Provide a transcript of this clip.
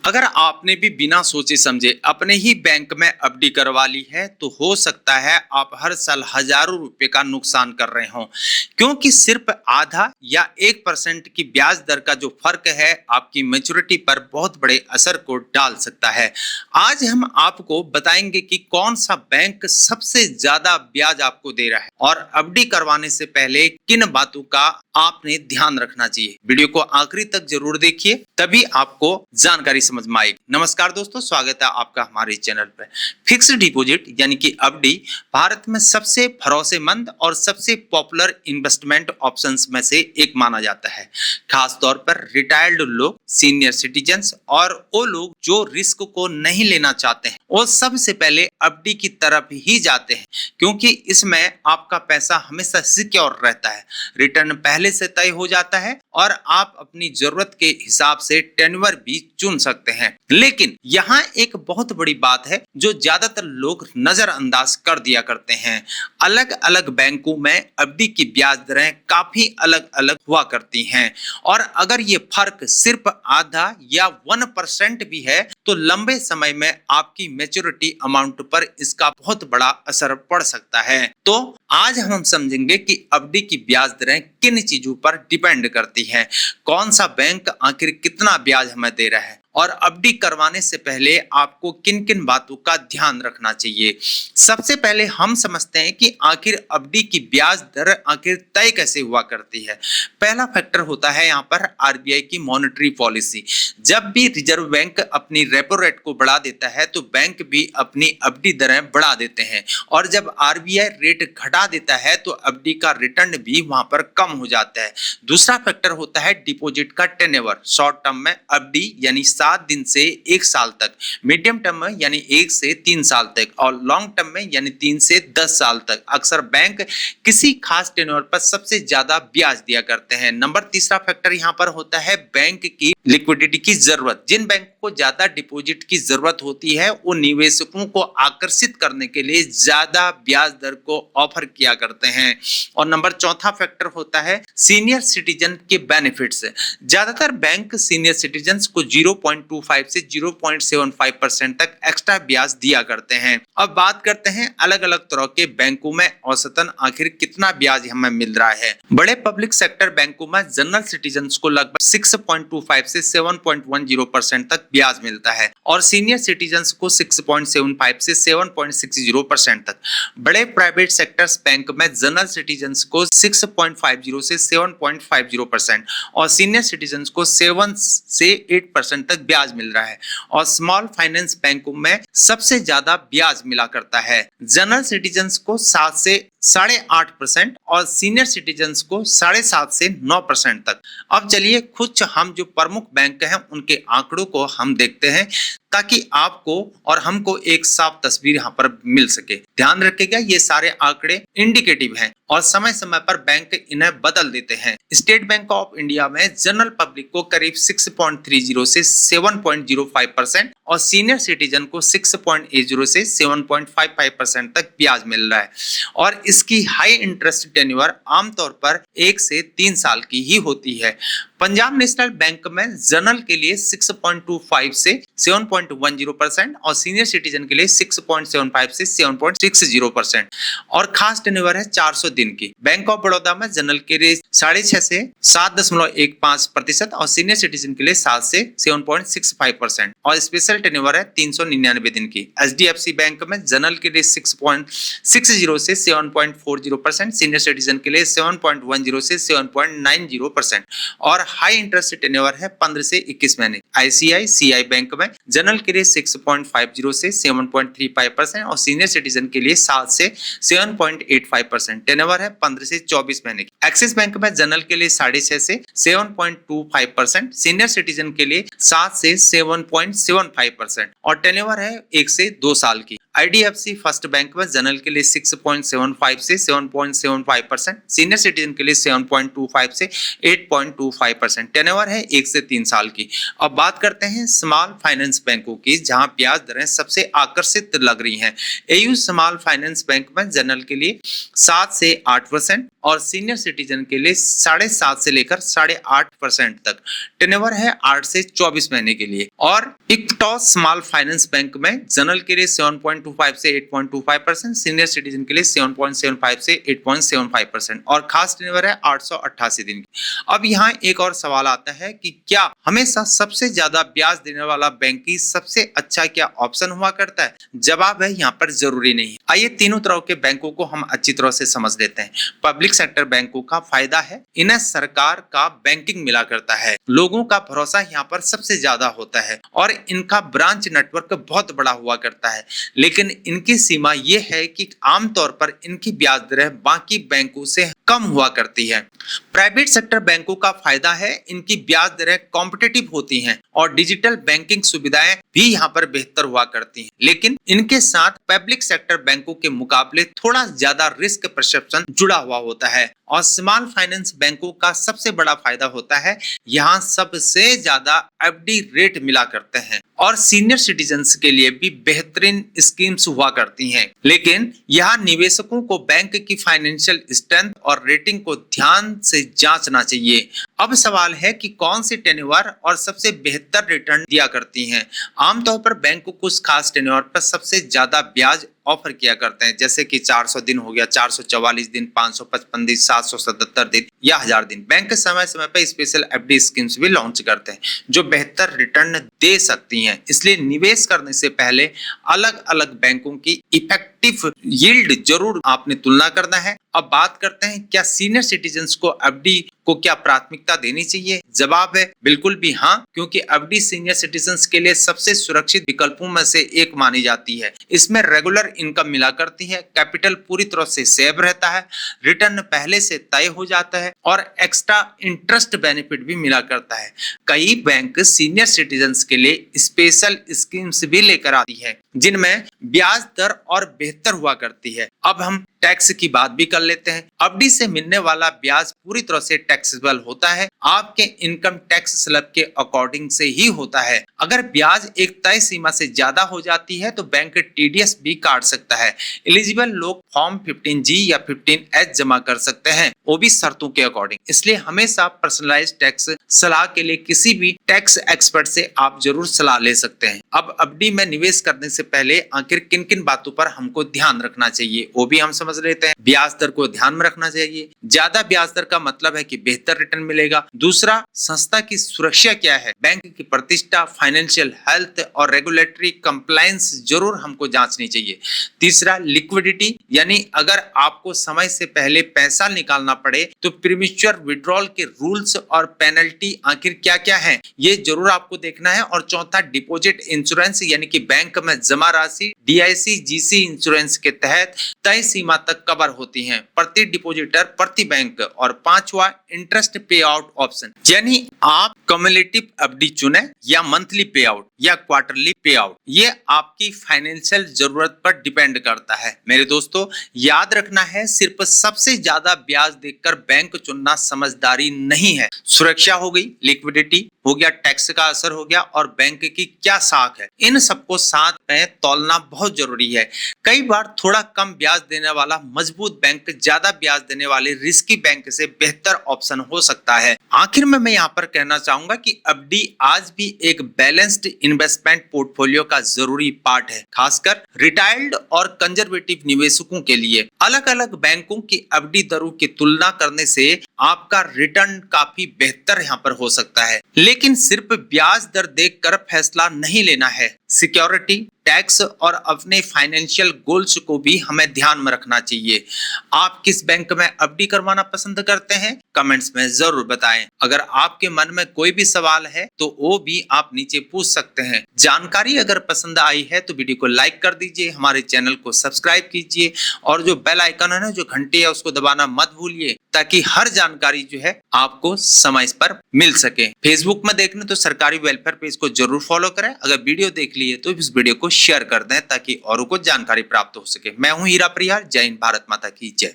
अगर आपने भी बिना सोचे समझे अपने ही बैंक में एफडी करवा ली है तो हो सकता है आप हर साल हजारों रुपए का नुकसान कर रहे हो, क्योंकि सिर्फ आधा या 1% की ब्याज दर का जो फर्क है आपकी मैच्योरिटी पर बहुत बड़े असर को डाल सकता है। आज हम आपको बताएंगे कि कौन सा बैंक सबसे ज्यादा ब्याज आपको दे रहा है और एफडी करवाने से पहले किन बातों का आपने ध्यान रखना चाहिए। वीडियो को आखिरी तक जरूर देखिए, तभी आपको जानकारी समझ में आएगी। नमस्कार दोस्तों, स्वागत है आपका हमारे चैनल पर। फिक्स्ड डिपॉजिट यानी कि एफडी भारत में सबसे भरोसेमंद और सबसे पॉपुलर इन्वेस्टमेंट ऑप्शंस में से एक माना जाता है, खास तौर पर रिटायर्ड लोग, सीनियर सिटीजन्स और वो लोग जो रिस्क को नहीं लेना चाहते हैं, वो सबसे पहले एफडी की तरफ ही जाते हैं, क्योंकि इसमें आपका पैसा हमेशा सिक्योर रहता है, रिटर्न पहले से तय हो जाता है और आप अपनी जरूरत के हिसाब से टेन्योर भी चुन सकते हैं। लेकिन यहाँ एक बहुत बड़ी बात है जो ज्यादातर लोग नजरअंदाज कर दिया करते हैं। अलग अलग बैंकों में एफडी की ब्याज दरें काफी अलग अलग हुआ करती हैं और अगर ये फर्क सिर्फ आधा या 1% भी है तो लंबे समय में आपकी मैच्योरिटी अमाउंट पर इसका बहुत बड़ा असर पड़ सकता है। तो आज हम समझेंगे कि एफडी की ब्याज दरें किन चीजों पर डिपेंड करती हैं, कौन सा बैंक आखिर कितना ब्याज हमें दे रहा है और एफडी करवाने से पहले आपको किन किन बातों का ध्यान रखना चाहिए। सबसे पहले हम समझते हैं कि आखिर एफडी की ब्याज दर आखिर तय कैसे हुआ करती है। पहला फैक्टर होता है यहाँ पर आरबीआई की मॉनेटरी पॉलिसी। जब भी रिजर्व बैंक अपनी रेपो रेट को बढ़ा देता है तो बैंक भी अपनी एफडी दरें बढ़ा देते हैं और जब आरबीआई रेट घटा देता है तो एफडी का रिटर्न भी वहां पर कम हो जाता है। दूसरा फैक्टर होता है डिपॉजिट का टेन्योर। शॉर्ट टर्म में एफडी यानी 7 दिन से 1 साल तक, मीडियम टर्म में यानी 1 से 3 साल तक और लॉन्ग टर्म में यानी 3 से 10 साल तक अक्सर बैंक किसी खास टेन्योर पर सबसे ज्यादा ब्याज दिया करते हैं। तीसरा फैक्टर यहाँ पर होता है बैंक की लिक्विडिटी की जरूरत। जिन बैंक को ज्यादा डिपॉजिट की जरूरत होती है वो निवेशकों को आकर्षित करने के लिए ज्यादा ब्याज दर को ऑफर किया करते हैं। और चौथा फैक्टर होता है सीनियर सिटीजन के बेनिफिट्स। ज्यादातर बैंक सीनियर सिटीजन को 0.25 से 0.75% तक एक्स्ट्रा ब्याज दिया करते हैं। अब बात करते हैं अलग अलग तरह के बैंकों में औसतन आखिर कितना ब्याज हमें मिल रहा है। बड़े पब्लिक सेक्टर बैंकों में जनरल सिटीजन्स को लगभग 6.25 से 7.10% तक ब्याज मिलता है और सीनियर सिटीजन्स को 6.75 से 7.60% तक। बड़े प्राइवेट सेक्टर्स बैंक में जनरल सिटीजन्स को 6.50 से 7.50% और सीनियर सिटीजन्स को 7 से 8% तक ब्याज मिल रहा है और स्मॉल फाइनेंस बैंकों में सबसे ज्यादा ब्याज मिला करता है। जनरल सिटीजन्स को 7 से 8.5% और सीनियर सिटीजन्स को 7.5 से 9% तक। अब चलिए कुछ हम जो प्रमुख बैंक हैं उनके आंकड़ों को हम देखते हैं ताकि आपको और हमको एक साफ तस्वीर यहाँ पर मिल सके। ध्यान रखिएगा ये सारे आंकड़े इंडिकेटिव हैं और समय समय पर बैंक इन्हें बदल देते हैं। स्टेट बैंक ऑफ इंडिया में जनरल पब्लिक को करीब 6.30 से 7.05% और सीनियर सिटीजन को 6.80 से 7.55% तक ब्याज मिल रहा है और इसकी हाई इंटरेस्ट टेन्योर आमतौर पर 1 से 3 साल की ही होती है। पंजाब नेशनल बैंक में जनरल के लिए 6.25 से 7.10% और सीनियर सिटीजन के लिए 6.75 से 7.60% और खास टेन्योर है 400 दिन की। बैंक ऑफ बड़ौदा में जनरल के लिए 6.5 से 7.15% और सीनियर सिटीजन के लिए 7 से 7.65% और स्पेशल टेन्योर है 399 दिन की। एचडीएफसी बैंक में जनरल के लिए 6.60 से 7.40%, सीनियर सिटीजन के लिए 7.10 से 7.90% और हाई इंटरेस्ट टेन्योर है 15 से 21 महीने। आईसीआईसीआई बैंक में जनरल के लिए 6.50 से 7.35% और सीनियर सिटीजन के लिए 7 से 7.85%। टेन्योर है 15 से 24 महीने की। एक्सिस बैंक में जनरल के लिए 6.5 से 7.25%, सीनियर सिटीजन के लिए 7 से 7.75% और टेन्योर है 1 से 2 साल की। आईडीएफसी फर्स्ट बैंक में जनरल के लिए 6.75 से 7.75%, सीनियर सिटीजन के लिए 7.25 से 8.25% टेनओवर है 1 से 3 साल की। अब बात करते हैं स्मॉल फाइनेंस बैंकों की, जहां ब्याज दरें सबसे आकर्षित लग रही हैं। एयू स्मॉल फाइनेंस बैंक में जनरल के लिए 7 से 8% और सीनियर सिटीजन के लिए 7.5 से लेकर 8.5% तक टेनओवर है 8 से 24 महीने के लिए। और इक्विटस स्मॉल फाइनेंस बैंक में जनरल के लिए 7.25 से 8.25%, सीनियर सिटीजन के लिए 7.75 से 8.75% और खास टेनओवर है 888 दिन की। अब यहाँ एक और सवाल आता है कि क्या हमेशा सबसे ज्यादा ब्याज देने वाला बैंक ही सबसे अच्छा क्या ऑप्शन हुआ करता है? जवाब है यहाँ पर जरूरी नहीं। आइए तीनों तरह के बैंकों को हम अच्छी तरह से समझ लेते हैं। पब्लिक सेक्टर बैंकों का फायदा है, इन्हें सरकार का बैंकिंग मिला करता है, लोगों का भरोसा यहाँ पर सबसे ज्यादा होता है और इनका ब्रांच नेटवर्क बहुत बड़ा हुआ करता है। लेकिन इनकी सीमा ये है कि आमतौर पर इनकी ब्याज दरें बाकी बैंकों से कम हुआ करती है। प्राइवेट सेक्टर बैंकों का फायदा है, इनकी ब्याज दरें कॉम्पिटिटिव होती हैं और डिजिटल बैंकिंग सुविधाएं भी यहाँ पर बेहतर हुआ करती हैं। लेकिन इनके साथ पब्लिक सेक्टर बैंकों के मुकाबले थोड़ा ज्यादा रिस्क परसेप्शन जुड़ा हुआ होता है। और स्मॉल फाइनेंस बैंकों का सबसे बड़ा फायदा होता है, यहाँ सबसे ज्यादा एफडी रेट मिला करते हैं और सीनियर सिटीजन्स के लिए भी बेहतरीन स्कीम्स हुआ करती हैं। लेकिन यहाँ निवेशकों को बैंक की फाइनेंशियल स्ट्रेंथ और रेटिंग को ध्यान से जांचना चाहिए। अब सवाल है कि कौन सी टेन्योर और सबसे बेहतर रिटर्न दिया करती हैं। आमतौर पर बैंक को कुछ खास टेन्योर पर सबसे ज्यादा ब्याज ऑफर किया करते हैं, जैसे कि 400 दिन हो गया, 444 दिन, 555 दिन, 777 दिन या 1000 दिन। बैंक समय समय पर स्पेशल एफडी स्कीम्स भी लॉन्च करते हैं जो बेहतर रिटर्न दे सकती हैं। इसलिए निवेश करने से पहले अलग अलग बैंकों की इफेक्टिव यील्ड जरूर आपने तुलना करना है। अब बात करते हैं, क्या सीनियर सिटीजन्स को एफडी को क्या प्राथमिकता देनी चाहिए? जवाब है बिल्कुल भी हाँ, क्योंकि एफडी सीनियर सिटीजन्स के लिए सबसे सुरक्षित विकल्पों में से एक मानी जाती है। इसमें रेगुलर इनकम मिला करती है, कैपिटल पूरी तरह से सेव रहता है, रिटर्न पहले से तय हो जाता है और एक्स्ट्रा इंटरेस्ट बेनिफिट भी मिला करता है। कई बैंक सीनियर सिटीजन्स के लिए स्पेशल स्कीम्स भी लेकर आती है जिनमें ब्याज दर और बेहतर हुआ करती है। अब हम टैक्स की बात भी कर लेते हैं। एफडी से मिलने वाला ब्याज पूरी तरह से टैक्सेबल होता है, आपके इनकम टैक्स स्लैब के अकॉर्डिंग से ही होता है। अगर ब्याज एक तय सीमा से ज्यादा हो जाती है तो बैंक टीडीएस भी काट सकता है। एलिजिबल लोग फॉर्म 15G या 15H जमा कर सकते हैं, वो भी शर्तों के अकॉर्डिंग। इसलिए हमेशा पर्सनलाइज्ड टैक्स सलाह के लिए किसी भी टैक्स एक्सपर्ट से आप जरूर सलाह ले सकते हैं। अब एफडी में निवेश करने से पहले आखिर किन किन बातों पर हमको ध्यान रखना चाहिए वो भी हम समझ लेते हैं। ब्याज दर को ध्यान में रखना चाहिए। ज्यादा ब्याज दर का मतलब है कि बेहतर रिटर्न मिलेगा। दूसरा, संस्था की सुरक्षा क्या है, बैंक की प्रतिष्ठा, फाइनेंशियल हेल्थ और रेगुलेटरी कंप्लायंस जरूर हमको जांचनी चाहिए। तीसरा, लिक्विडिटी, यानी अगर आपको समय से पहले पैसा निकालना पड़े तो प्रीमेच्योर विड्रॉल के रूल्स और पेनल्टी आखिर क्या क्या है, ये जरूर आपको देखना है। और चौथा, डिपॉजिट इंश्योरेंस, यानी कि बैंक में जमा राशि DIC GC इंश्योरेंस के तहत तय सीमा तक कवर होती हैं प्रति डिपॉजिटर प्रति बैंक। और पांचवा, इंटरेस्ट पे आउट ऑप्शन, यानी आप कम्युलेटिव एफडी चुने या मंथली पे आउट या क्वार्टरली पे आउट, ये आपकी फाइनेंशियल जरूरत पर डिपेंड करता है। मेरे दोस्तों, याद रखना है, सिर्फ सबसे ज्यादा ब्याज देखकर बैंक चुनना समझदारी नहीं है। सुरक्षा हो गई, लिक्विडिटी हो गया, टैक्स का असर हो गया और बैंक की क्या साख है, इन सबको साथ में तौलना बहुत जरूरी है। कई बार थोड़ा कम ब्याज देने वाला मजबूत बैंक ज्यादा ब्याज देने वाले रिस्की बैंक से बेहतर ऑप्शन हो सकता है। आखिर में मैं यहाँ पर कहना चाहूंगा कि एफडी आज भी एक बैलेंस्ड इन्वेस्टमेंट पोर्टफोलियो का जरूरी पार्ट है, खासकर रिटायर्ड और कंजर्वेटिव निवेशकों के लिए। अलग अलग बैंकों की एफडी दरों की तुलना करने से आपका रिटर्न काफी बेहतर यहाँ पर हो सकता है। लेकिन सिर्फ ब्याज दर देखकर फैसला नहीं लेना है, सिक्योरिटी, टैक्स और अपने फाइनेंशियल गोल्स को भी हमें ध्यान में रखना चाहिए। आप किस बैंक में एफडी करवाना पसंद करते हैं, कमेंट्स में जरूर बताएं। अगर आपके मन में कोई भी सवाल है तो वो भी आप नीचे पूछ सकते हैं। जानकारी अगर पसंद आई है तो वीडियो को लाइक कर दीजिए, हमारे चैनल को सब्सक्राइब कीजिए और जो बेल आइकन है ना, जो घंटी है, उसको दबाना मत भूलिए ताकि हर जानकारी जो है आपको समय पर मिल सके। फेसबुक में देखने तो सरकारी वेलफेयर पेज को जरूर फॉलो करें। अगर वीडियो देख लिए तो इस वीडियो को शेयर कर दें ताकि औरों को जानकारी प्राप्त हो सके। मैं हूं हीरा परियार। जय हिंद, भारत माता की जय।